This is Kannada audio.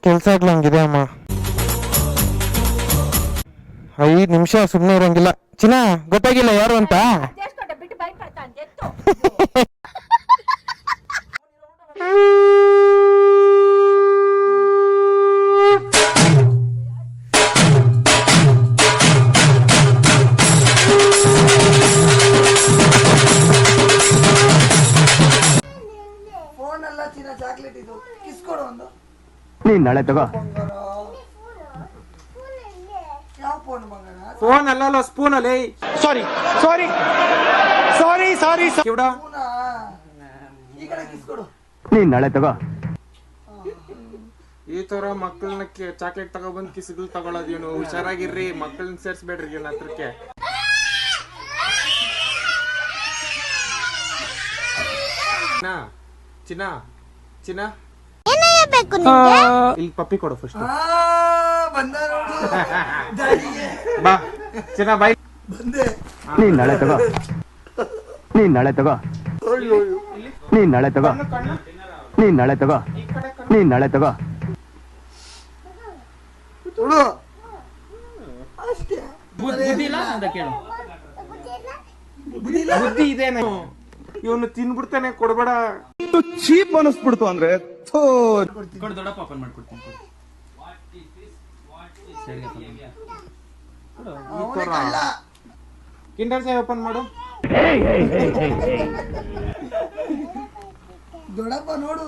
ಕೆಲಸ ಆಗ್ಲಂಗಿದೆ ಅಮ್ಮ. 5 ನಿಮಿಷ ಸುಮ್ಮನೆ ಇರಂಗಿಲ್ಲ. ಚಿನ್ನ ಗೊತ್ತಾಗಿಲ್ಲ ಯಾರು ಅಂತ. ಫೋನ್ ಅಲ್ಲ ಚಿನ್ನ, ಚಾಕ್ಲೇಟ್ ಇದು. ಕಿಸ್ಕೊಡು ಒಂದು. ನೀನ್ ನಾಳೆ ತಗೋ. ಯಾವ ಫೋನ್ ಬಂಗಾರ? ಫೋನ್ ಅಲ್ಲ ಸ್ಪೂನ್ ಅಲ್ಲಿ. ಸಾರಿ ಸಾರಿ ಸಾರಿ ಸಾರಿ ಕಿವುಡ. ಫೋನಾ? ಈ ಕಡೆ ಕಿಸ್ಕೊಡು. ನೀನ್ ನಾಳೆ ತಗೋ. ಈ ತರ ಮಕ್ಕಳನ್ನ ಚಾಕ್ಲೇಟ್ ತಗೊಬಂದ್ ಕಿಸಿಗಳು ತಗೊಳೋದೇನು? ಹುಷಾರಾಗಿರ್ರಿ, ಮಕ್ಕಳನ್ನ ಸೇರ್ಸ್ಬೇಡ್ರಿ ಏನ್ ಹತ್ರಕ್ಕೆ. ಚಿನ್ನ ಚಿನ್ನ ಇಲ್ಲಿ ಪಪ್ಪಿ ಕೊಡು ಫಸ್ಟ್. ಬಂದ ನೋಡು. ಬಾ ಚಿನ್ನ ಬಾಯ್. ಬಂದೆ. ನೀನ್ ನಾಳೆ ತಗೋ. ನೀನ್ ನಾಳೆ ತಗೋ. ನೀನ್ ನಾಳೆ ತಗೋ. ನೀನ್ ನಾಳೆ ತಗೋ. ನೀನ್ ನಾಳೆ ತಗೋ. ನೋಡು ಅಷ್ಟೇ. ಬುದ್ಧಿ ಇಲ್ಲ ಅಂತ ಕೇಳು. ಬುದ್ಧಿ ಇದೆ. ಇವನು ತಿನ್ಬಿಡ್ತಾನೆ, ಕೊಡ್ಬೇಡ. ಚೀಪ್ ಅನಿಸ್ಬಿಡ್ತು ಅಂದ್ರೆ ದೊಡ್ಡಪ್ಪ ಓಪನ್ ಮಾಡ್ಕೊಡ್ತೀನಿ. ಕಿಂಡರ್ ಜಾಯ್ ಓಪನ್ ಮಾಡು. ದೊಡ್ಡಪ್ಪ ನೋಡು.